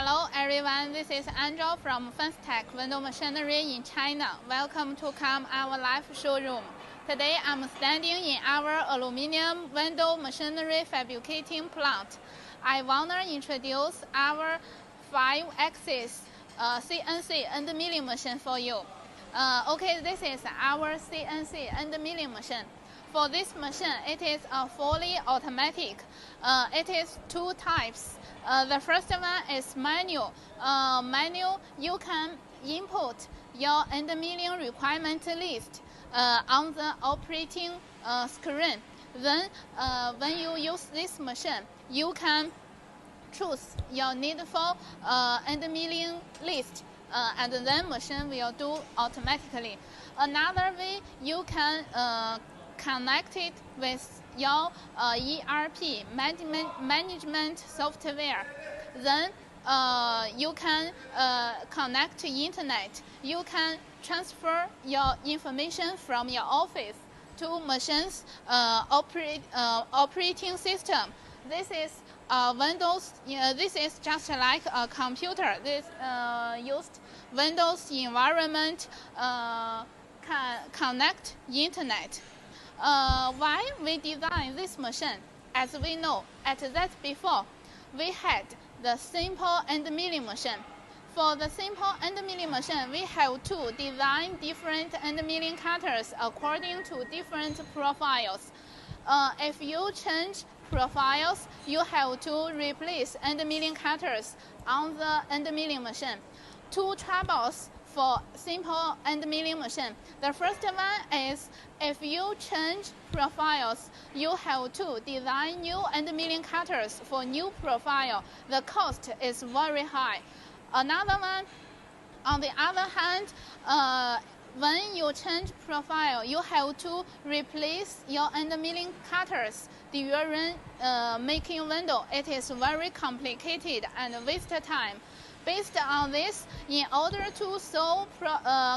Hello everyone, this is Angel from Facade Window Machinery in China. Welcome to come our live showroom. Today I'm standing in our aluminium window machinery fabricating plant. I want to introduce our 5-axis CNC and milling machine for you. Okay, this is our CNC and milling machine. For this machine, it is a fully automatic. It is two types. The first one is manual. Manual, you can input your end milling requirement list on the operating screen. Then, when you use this machine, you can choose your needful end milling list, and then machine will do automatically. Another way, you can connect it with your ERP management software. Then you can connect to internet. You can transfer your information from your office to machine's operating system. This is Windows. This is just like a computer. This used Windows environment can connect internet. Why we design this machine? As we know, at that before, we had the simple end milling machine. For the simple end milling machine, we have to design different end milling cutters according to different profiles. If you change profiles, you have to replace end milling cutters on the end milling machine. Two troubles for simple end milling machine. The first one is if you change profiles, you have to design new end milling cutters for new profile. The cost is very high. Another one, on the other hand, when you change profile, you have to replace your end milling cutters during making window. It is very complicated and waste time. Based on this, in order to solve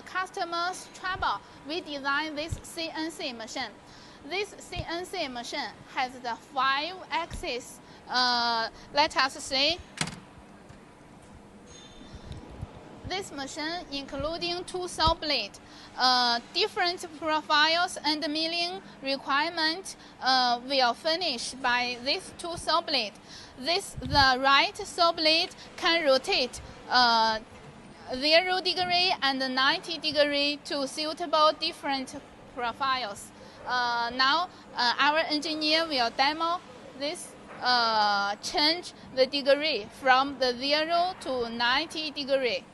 customers' trouble, we designed this CNC machine. This CNC machine has the 5-axis, let us say, this machine including two saw blades, different profiles and milling requirement will finish by these two saw blades. The right saw blade can rotate 0 degree and 90 degree to suitable different profiles. Now our engineer will demo this change the degree from the 0 to 90 degree.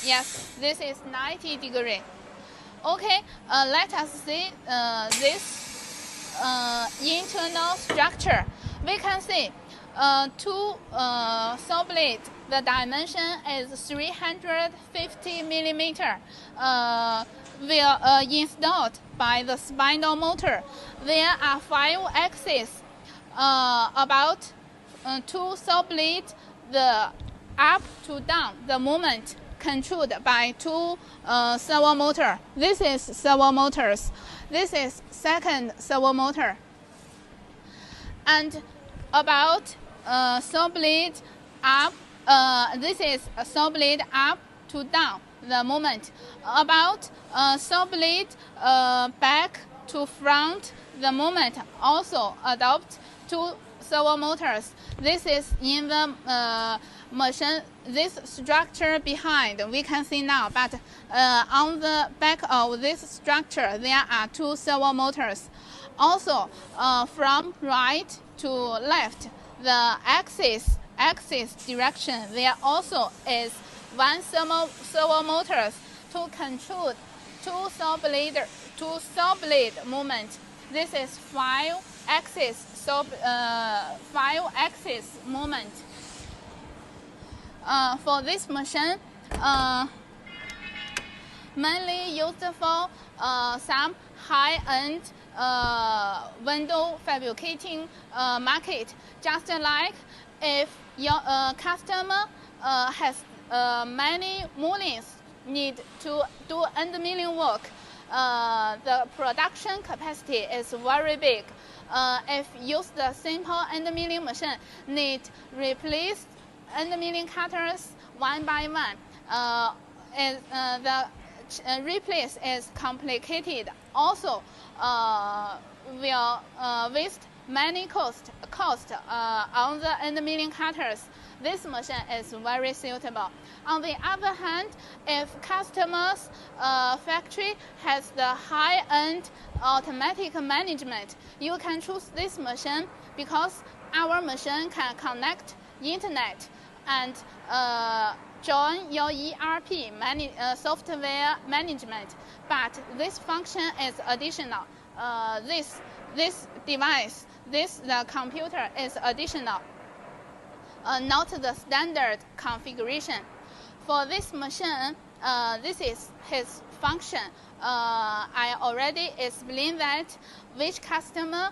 Yes, this is 90 degree. Okay, let us see this internal structure. We can see two saw blades. The dimension is 350 millimeter. Will installed by the spindle motor. There are 5 axes. About two saw blades. The up to down the movement controlled by two servo motor. This is servo motors. This is second servo motor. And about saw blade up. This is a saw blade up to down the movement. About saw blade back to front the movement also adopt two servo motors. This is in the machine. This structure behind we can see now, but on the back of this structure there are two servo motors. Also, from right to left, the axis direction, there also is one servo motors to control two saw blade movement. This is 5-axis 5-axis movement. For this machine, mainly used for some high-end window fabricating market. Just like if your customer has many mullions need to do end milling work, the production capacity is very big. If use the simple end milling machine, need replace end milling cutters one by one. The replace is complicated. Also, will waste many cost on the end milling cutters. This machine is very suitable. On the other hand, if customers' factory has the high-end automatic management, you can choose this machine because our machine can connect internet and join your ERP software management. But this function is additional. This device, the computer is additional. Not the standard configuration. For this machine, this is his function. I already explained that which customer,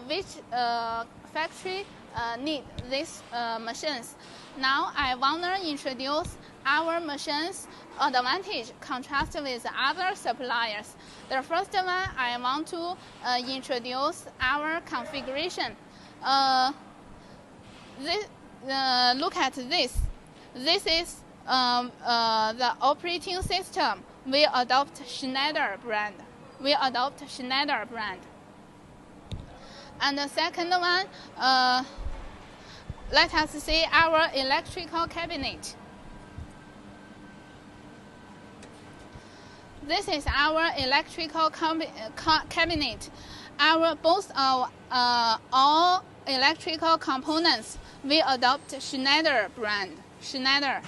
which factory need these machines. Now I want to introduce our machine's advantage contrast with other suppliers. The first one, I want to introduce our configuration. Look at this. This is the operating system. We adopt Schneider brand. And the second one, let us see our electrical cabinet. This is our electrical cabinet. Both of all electrical components, we adopt Schneider brand. Schneider.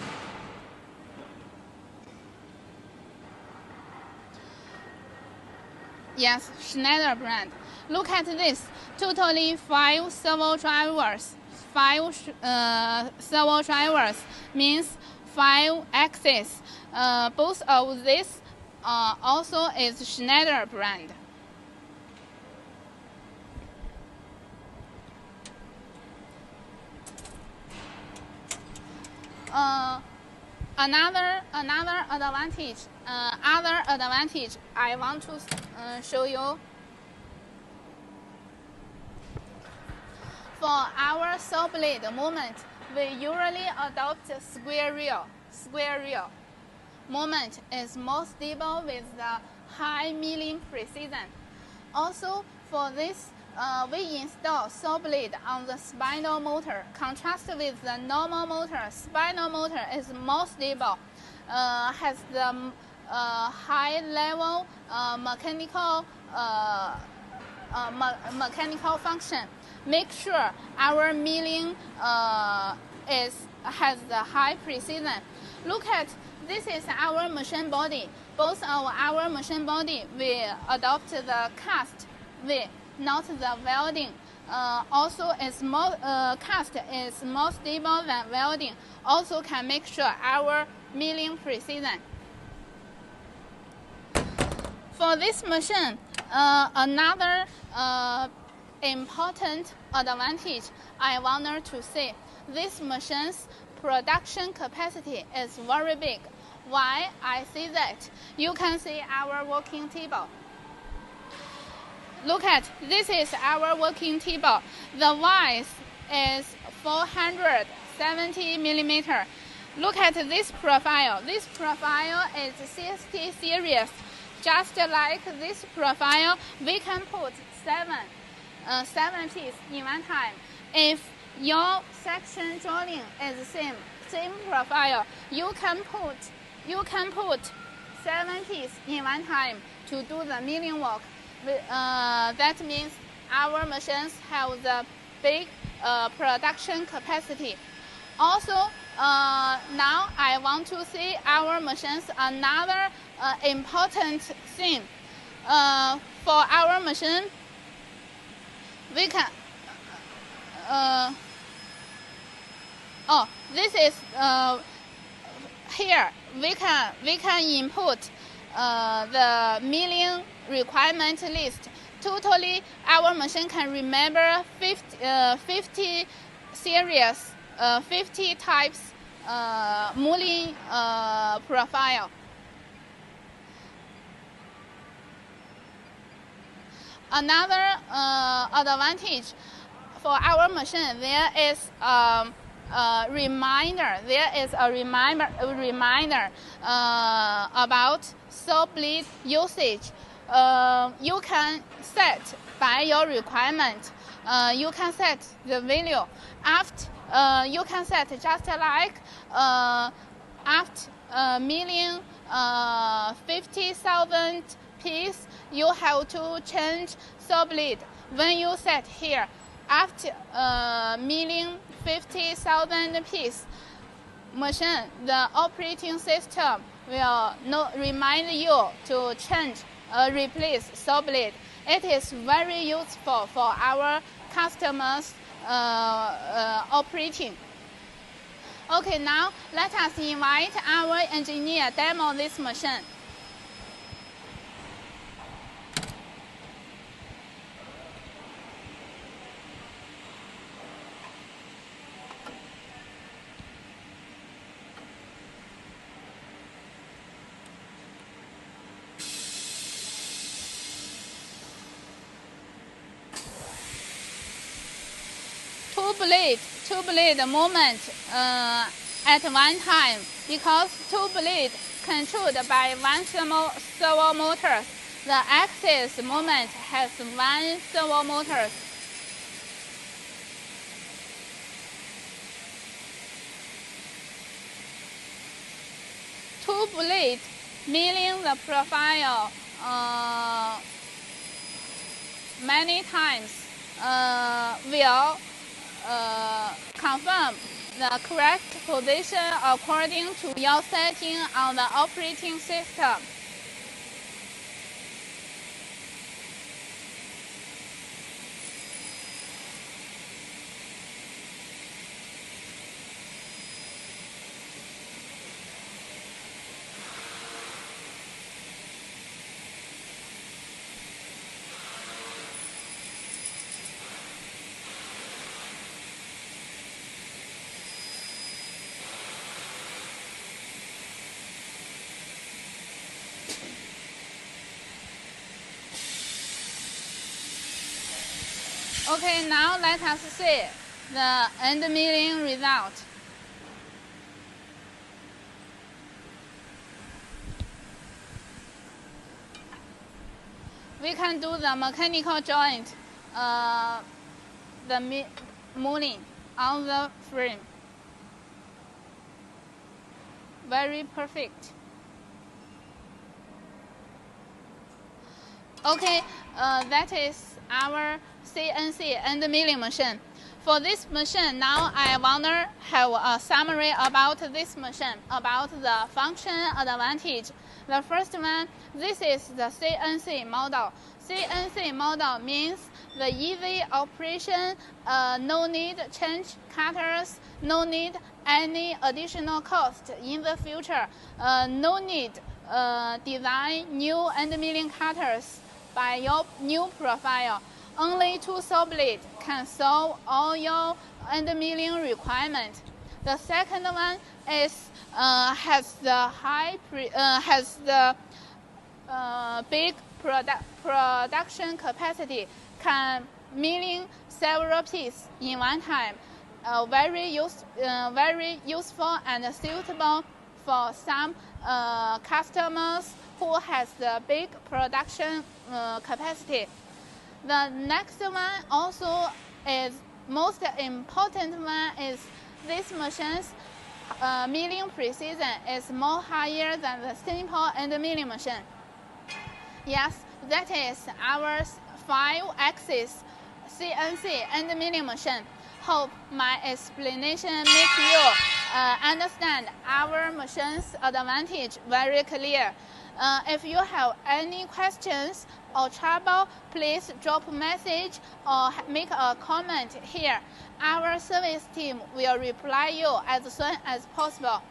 Yes, Schneider brand. Look at this. Totally 5 servo drivers. 5 servo drivers means 5 axes. Both of this also is Schneider brand. Another advantage I want to show you. For our saw blade movement, we usually adopt square reel. Movement is more stable with the high milling precision. Also, for this, we install saw blade on the spindle motor. Contrast with the normal motor, spindle motor is more stable, has the high level mechanical function. Make sure our milling has the high precision. Look at this is our machine body. Both of our machine body we adopt the cast way, not the welding. Also, is more cast is more stable than welding. Also, can make sure our milling precision. For this machine, another important advantage I want to say, this machine's production capacity is very big. Why I say that? You can see our working table. Look at, this is our working table. The width is 470 millimeter. Look at this profile. This profile is 60 series. Just like this profile, we can put 7 piece in one time. If your section drawing is same profile, you can put 7 piece in one time to do the milling work. That means our machines have the big production capacity. Also, now I want to see our machines another important thing. For our machine, we can this is here we can input the milling requirement list. Totally, our machine can remember 50 series, 50 types mullion profile. Another advantage for our machine, there is reminder. There is a reminder about saw blade usage. You can set by your requirement. You can set the value after. You can set just like after milling 50,000 piece, you have to change saw blade. When you set here, after milling 50,000 piece, machine, the operating system will remind you to change, replace saw blade. It is very useful for our customers operating. Okay, now let us invite our engineer demo this machine. Two blade movement at one time, because two blade controlled by one servo motor. The axis movement has one servo motor. Two blade milling the profile many times will confirm the correct position according to your setting on the operating system. Okay, now let us see the end milling result. We can do the mechanical joint, the mullion on the frame. Very perfect. Okay, that is our CNC end milling machine. For this machine, now I wanna have a summary about this machine, about the function advantage. The first one, this is the CNC model. CNC model means the easy operation, no need change cutters, no need any additional cost in the future, no need design new end milling cutters by your new profile. Only two saw blades can solve all your end milling requirement. The second one is has the big production capacity, can milling several pieces in one time. Very useful and suitable for some customers who has the big production capacity. The next one also is most important one is this machine's milling precision is more higher than the simple end milling machine. Yes, that is our 5-axis CNC end milling machine. Hope my explanation makes you understand our machine's advantage very clear. If you have any questions or trouble, please drop a message or make a comment here. Our service team will reply you as soon as possible.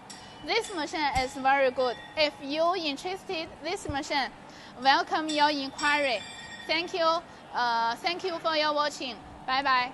This machine is very good. If you're interested in this machine, welcome your inquiry. Thank you. Thank you for your watching. Bye bye.